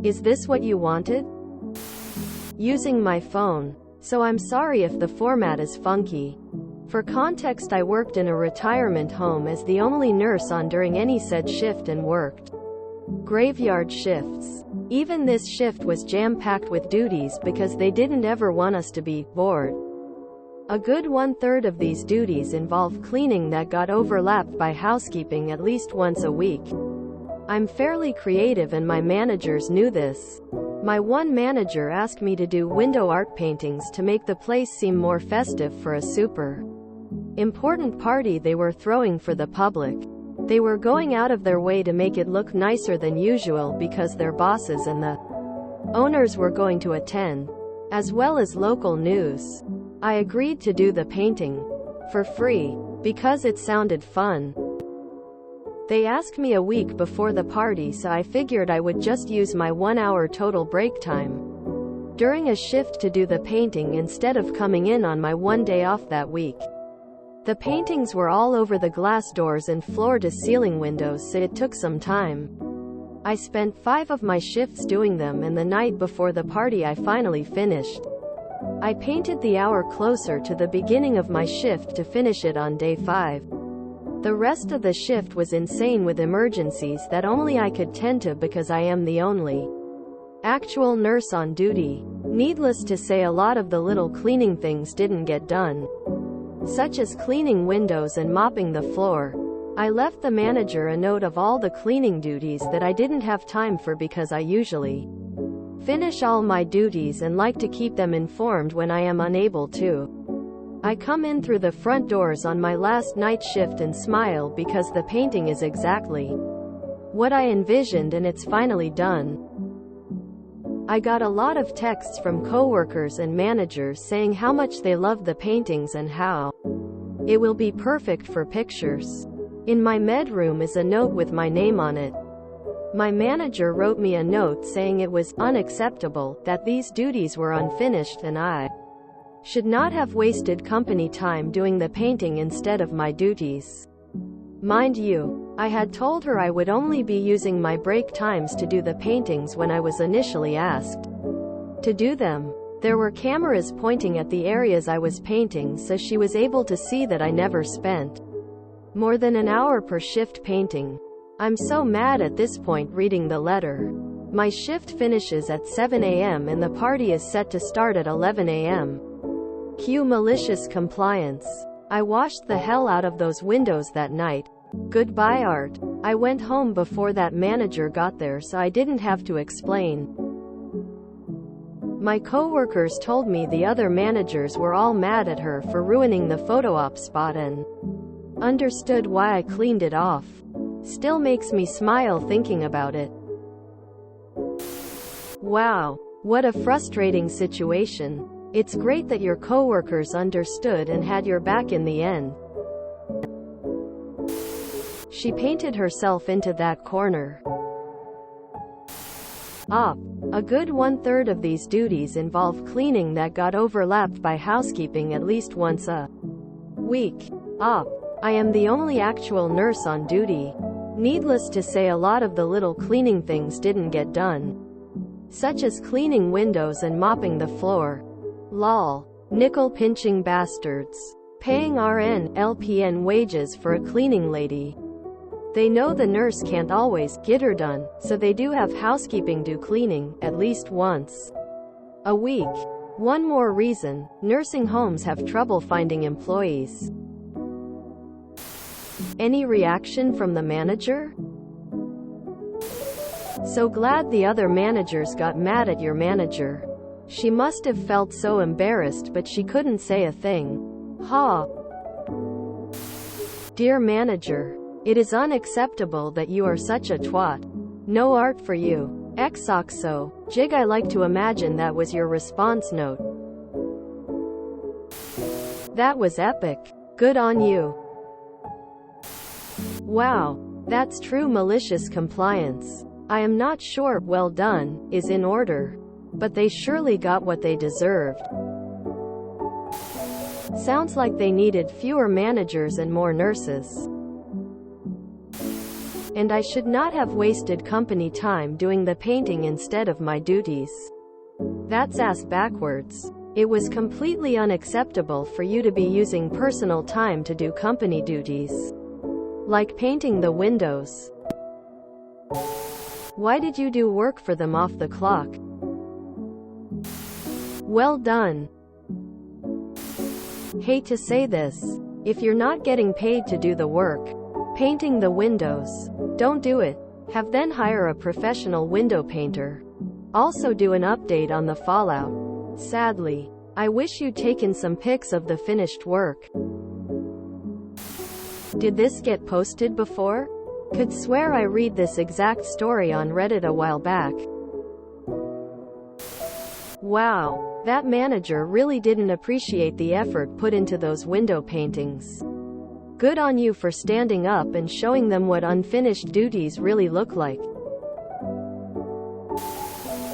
Is this what you wanted? Using my phone. So I'm sorry if the format is funky. For context, I worked in a retirement home as the only nurse on during any said shift and worked graveyard shifts. Even this shift was jam-packed with duties because they didn't ever want us to be bored. A good 1/3 of these duties involve cleaning that got overlapped by housekeeping at least once a week. I'm fairly creative and my managers knew this. My one manager asked me to do window art paintings to make the place seem more festive for a super important party they were throwing for the public. They were going out of their way to make it look nicer than usual because their bosses and the owners were going to attend, as well as local news. I agreed to do the painting for free because it sounded fun. They asked me a week before the party, so I figured I would just use my 1-hour total break time during a shift to do the painting instead of coming in on my one day off that week. The paintings were all over the glass doors and floor-to-ceiling windows, so it took some time. I spent 5 of my shifts doing them, and the night before the party I finally finished. I painted the hour closer to the beginning of my shift to finish it on day 5. The rest of the shift was insane with emergencies that only I could tend to because I am the only actual nurse on duty. Needless to say, a lot of the little cleaning things didn't get done, such as cleaning windows and mopping the floor. I left the manager a note of all the cleaning duties that I didn't have time for because I usually finish all my duties and like to keep them informed when I am unable to. I come in through the front doors on my last night shift and smile because the painting is exactly what I envisioned and it's finally done. I got a lot of texts from coworkers and managers saying how much they loved the paintings and how it will be perfect for pictures. In my med room is a note with my name on it. My manager wrote me a note saying it was unacceptable that these duties were unfinished and I should not have wasted company time doing the painting instead of my duties. Mind you, I had told her I would only be using my break times to do the paintings when I was initially asked to do them. There were cameras pointing at the areas I was painting, so she was able to see that I never spent more than an hour per shift painting. I'm so mad at this point reading the letter. My shift finishes at 7 a.m. and the party is set to start at 11 a.m. Cue malicious compliance. I washed the hell out of those windows that night. Goodbye art. I went home before that manager got there, so I didn't have to explain. My coworkers told me the other managers were all mad at her for ruining the photo op spot and understood why I cleaned it off. Still makes me smile thinking about it. Wow, what a frustrating situation. It's great that your coworkers understood and had your back in the end. She painted herself into that corner. A good 1/3 of these duties involve cleaning that got overlapped by housekeeping at least once a week. I am the only actual nurse on duty. Needless to say, a lot of the little cleaning things didn't get done, such as cleaning windows and mopping the floor. Lol. Nickel-pinching bastards. Paying RN, LPN wages for a cleaning lady. They know the nurse can't always get her done, so they do have housekeeping do cleaning, at least once a week. One more reason, nursing homes have trouble finding employees. Any reaction from the manager? So glad the other managers got mad at your manager. She must have felt so embarrassed, but she couldn't say a thing. Dear manager, it is unacceptable that you are such a twat. No art for you. XOXO. Jig, I like to imagine that was your response note. That was epic. Good on you. Wow, that's true malicious compliance. I am not sure well done is in order, but they surely got what they deserved. Sounds like they needed fewer managers and more nurses. And I should not have wasted company time doing the painting instead of my duties. That's ass backwards. It was completely unacceptable for you to be using personal time to do company duties. Like painting the windows. Why did you do work for them off the clock? Well done. Hate to say this. If you're not getting paid to do the work, painting the windows, don't do it. Have then hire a professional window painter. Also do an update on the fallout. Sadly, I wish you'd taken some pics of the finished work. Did this get posted before? Could swear I read this exact story on Reddit a while back. Wow, that manager really didn't appreciate the effort put into those window paintings. Good on you for standing up and showing them what unfinished duties really look like.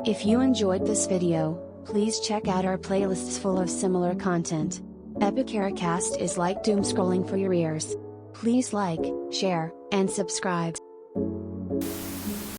If you enjoyed this video, please check out our playlists full of similar content. Epicaricast is like doom scrolling for your ears. Please like, share, and subscribe.